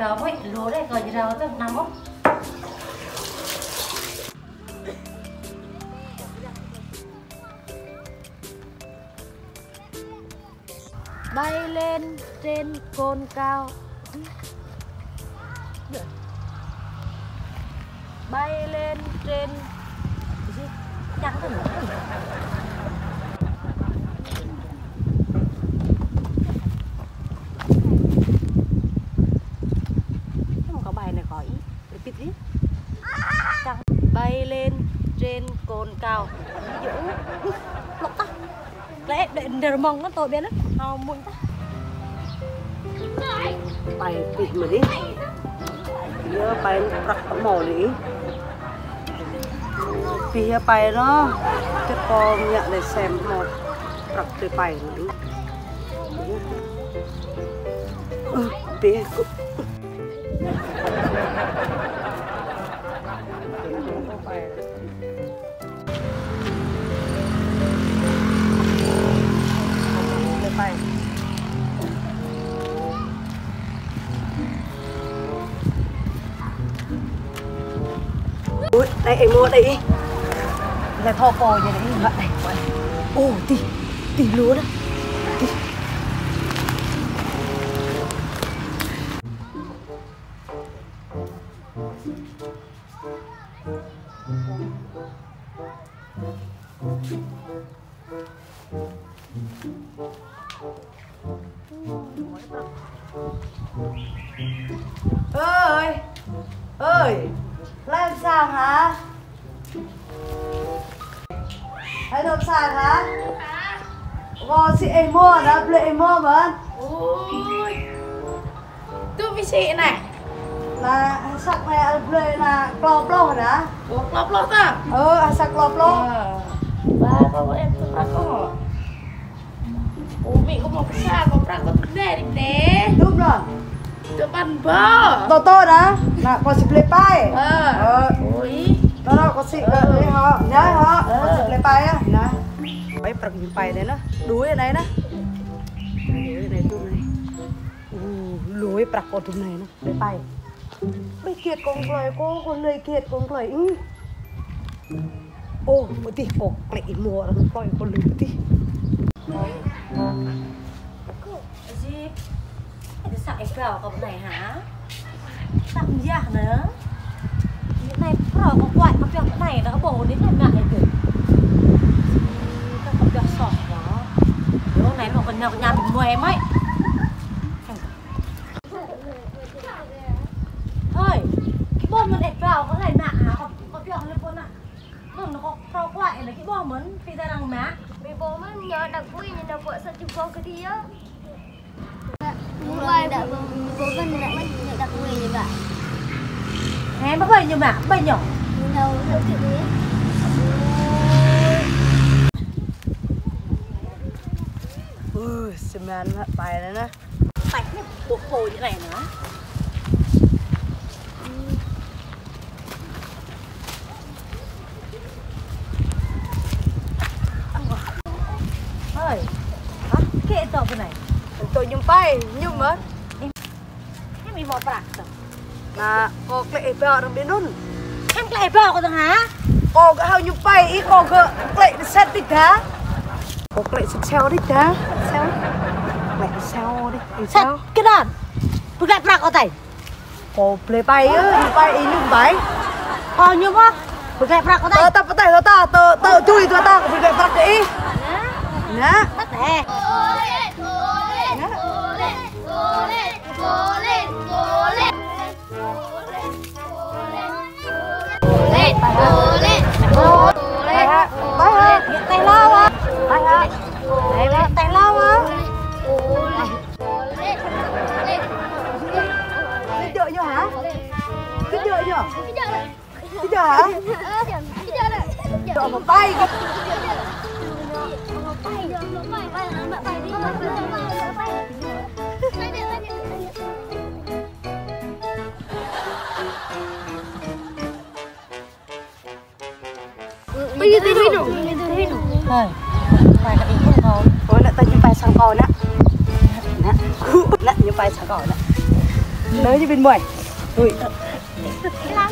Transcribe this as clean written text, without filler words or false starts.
vào vậy lúa đây coi như rau tức năm mốc bay lên trên cồn cao, bay lên trên gì chẳng có nữa. Bay lên trên cồn cao giữ lộc tắc đấy để mong nó tôi biết đấy họ muốn ta bay bị mà đi nhớ bay rắc mỏ đi vì bay nó cái con nhận để xem một rắc từ bay đi bé đây em mua đây là thò cò như đấy vậy ô tí lúa đó tí. ơi làm sao hả? Hãy làm sao hả? Gò chị em mua đó, lệ em mua vẫn. Ôi tôi với chị này là sắc này lệ là clop hả đó? Clop à? Sắc clop ba con em tôi có bị có một cái sao có ra có vấn đề đi nè đúng rồi tôi bắn bơ tôi đó là có xịt lấy bay ôi đó có xịt lấy họ nhớ họ có xịt lấy bay á nè mấy bật những bay đấy nó đuối ở đây đó đuối này tụi này lúi bật con tụi này nó lấy bay bây kiệt con lời kiệt con lời ô một tí có lệ mùa nó coi con lúi tí gì cái sạc cái vào con này hả tặng giả nữa những này rồi có quại có việc này nó bổ đến làm ngại kìa các con việc sọt đó lúc này nó còn nhà mình mua em ấy thôi cái bom nó đẹp vào có này nạ hả có việc lên con ạ nó có quại là cái bom muốn phi ra đằng má vì bố mới nhớ đặc quy như là vợ sao chụp con cái đi á bài đã bố Vân đã nhớ đặc quy như vậy em có vậy nhưng mà bây nhỏ đâu kiểu thế xem ăn bài này nè tạch bộ phôi như này nữa ơi kệ tao cái này tôi nhung bay nhung mất em bị một bạc rồi là có lệ bờ đang biến nôn em lại vào con hả có cái hao nhung bay ý có cái lệ set đi cá có lệ xeo đi cá xeo lệ xeo đi sao cái đàn tôi lại bạc ở đây có play bay á nhung bay ý nhung bay nhung á tôi lại bạc ở đây tao chui tao có lệ bạc đi nè tất nè tay lao á tay lao á cái chợ nhở hả cái chợ nhở cái chợ hả chợ một tay bây giờ tôi biết rồi thôi bài là không có ôi lại tay như bài sang cò nè nè như bài sang cò nè Nới như bên mồi. Ui. Lắm